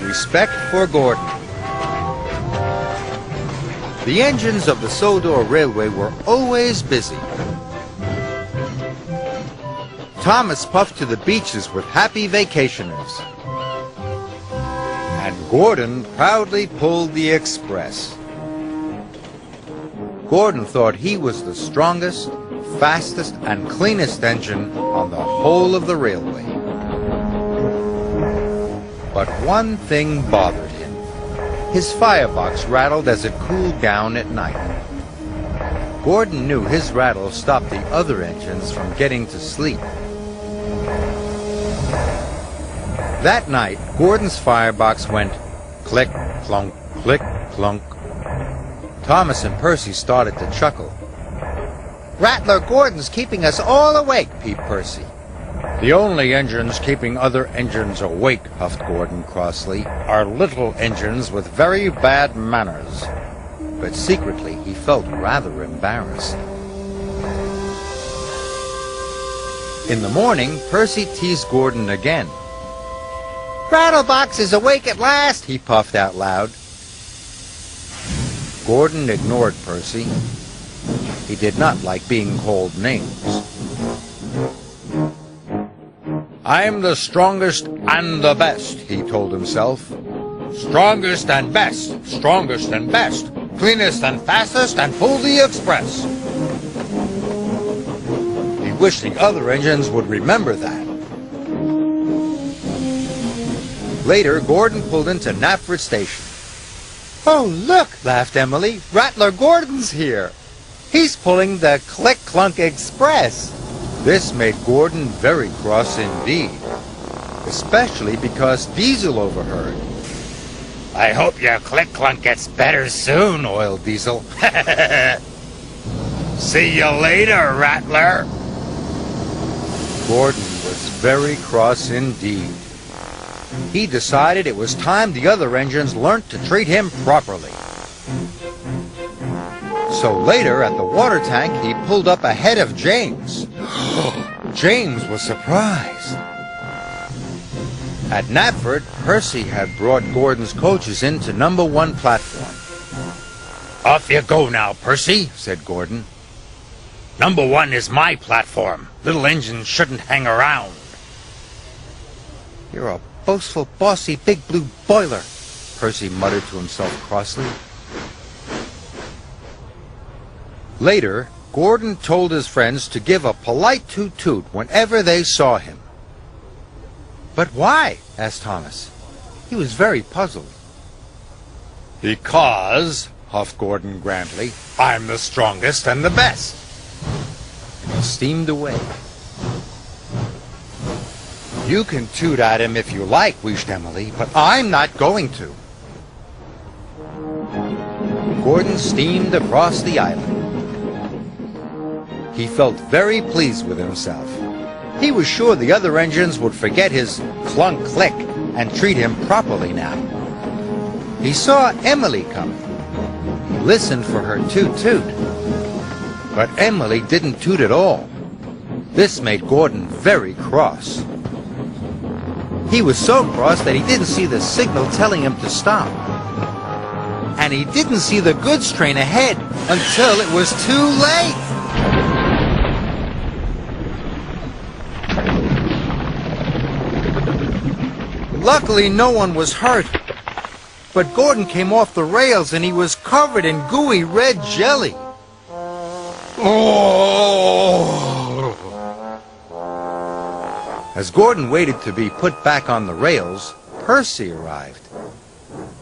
respect for Gordon. The engines of the Sodor Railway were always busy. Thomas puffed to the beaches with happy vacationers. And Gordon proudly pulled the express. Gordon thought he was the strongest, fastest, and cleanest engine on the whole of the railway. But one thing bothered him. His firebox rattled as it cooled down at night. Gordon knew his rattle stopped the other engines from getting to sleep. That night, Gordon's firebox went click, clunk, click, clunk. Thomas and Percy started to chuckle. "Rattler Gordon's keeping us all awake," peeped Percy. "The only engines keeping other engines awake," huffed Gordon crossly, "are little engines with very bad manners." But secretly he felt rather embarrassed. In the morning, Percy teased Gordon again. "Rattlebox is awake at last," he puffed out loud. Gordon ignored Percy. He did not like being called names. "I'm the strongest and the best," he told himself. "Strongest and best, strongest and best, cleanest and fastest, and pull the express." He wished the other engines would remember that. Later, Gordon pulled into Knapford Station. "Oh, look," laughed Emily. "Rattler Gordon's here. He's pulling the Click-Clunk Express." This made Gordon very cross indeed, especially because Diesel overheard. "I hope your Click-Clunk gets better soon," oiled Diesel. "See you later, Rattler." Gordon was very cross indeed. He decided it was time the other engines learnt to treat him properly. So later, at the water tank, he pulled up ahead of James. James was surprised. At Knapford, Percy had brought Gordon's coaches into number 1 platform. "Off you go now, Percy," said Gordon. "Number 1 is my platform. Little engines shouldn't hang around." "You're a boastful, bossy, big blue boiler," Percy muttered to himself crossly. Later, Gordon told his friends to give a polite toot-toot whenever they saw him. "But why?" asked Thomas. He was very puzzled. "Because," huffed Gordon grandly, "I'm the strongest and the best." And he steamed away. "You can toot at him if you like," wheezed Emily, "but I'm not going to." Gordon steamed across the island. He felt very pleased with himself. He was sure the other engines would forget his clunk-click and treat him properly now. He saw Emily coming. He listened for her toot-toot. But Emily didn't toot at all. This made Gordon very cross. He was so cross that he didn't see the signal telling him to stop. And he didn't see the goods train ahead until it was too late. Luckily, no one was hurt. But Gordon came off the rails and he was covered in gooey red jelly. Oh! As Gordon waited to be put back on the rails, Percy arrived.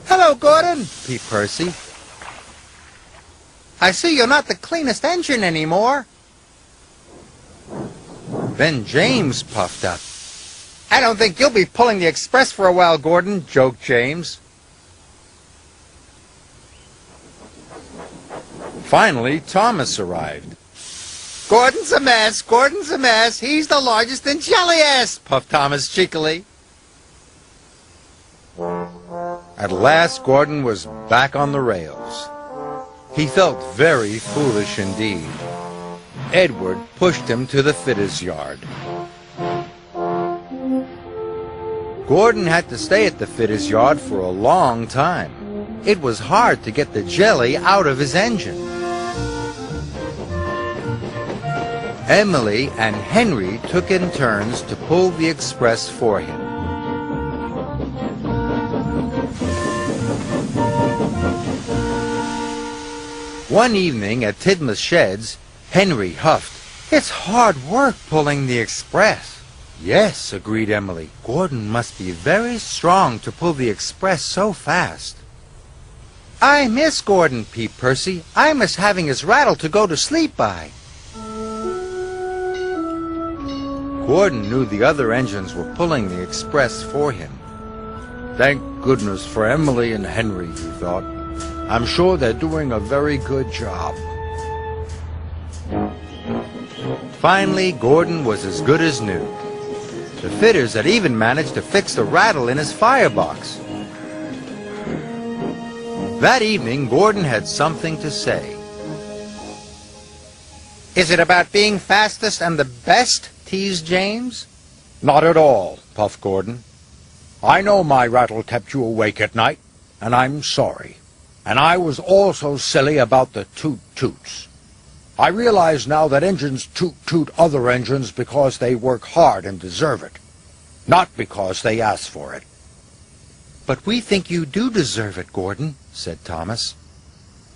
"Hello, Gordon," peeped Percy. "I see you're not the cleanest engine anymore." Then James puffed up. "I don't think you'll be pulling the express for a while, Gordon," joked James. Finally, Thomas arrived. "Gordon's a mess, Gordon's a mess. He's the largest in jelly-ass," puffed Thomas cheekily. At last, Gordon was back on the rails. He felt very foolish indeed. Edward pushed him to the fitter's yard. Gordon had to stay at the fitter's yard for a long time. It was hard to get the jelly out of his engine. Emily and Henry took in turns to pull the express for him. One evening at Tidmouth Sheds, Henry huffed, "It's hard work pulling the express." "Yes," agreed Emily. "Gordon must be very strong to pull the express so fast." "I miss Gordon," peeped Percy. "I miss having his rattle to go to sleep by." Gordon knew the other engines were pulling the express for him. "Thank goodness for Emily and Henry," he thought. "I'm sure they're doing a very good job." Finally, Gordon was as good as new. The fitters had even managed to fix the rattle in his firebox. That evening, Gordon had something to say. "Is it about being fastest and the best?" teased James. "Not at all," puffed Gordon. "I know my rattle kept you awake at night, and I'm sorry. And I was also silly about the toot-toots. I realize now that engines toot-toot other engines because they work hard and deserve it, not because they ask for it." "But we think you do deserve it, Gordon," said Thomas,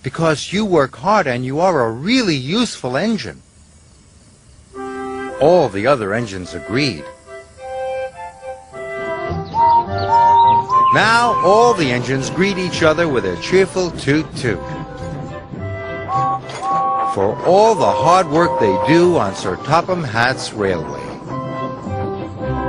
"because you work hard and you are a really useful engine." All the other engines agreed. Now all the engines greet each other with a cheerful toot-toot. For all the hard work they do on Sir Topham Hatt's railway.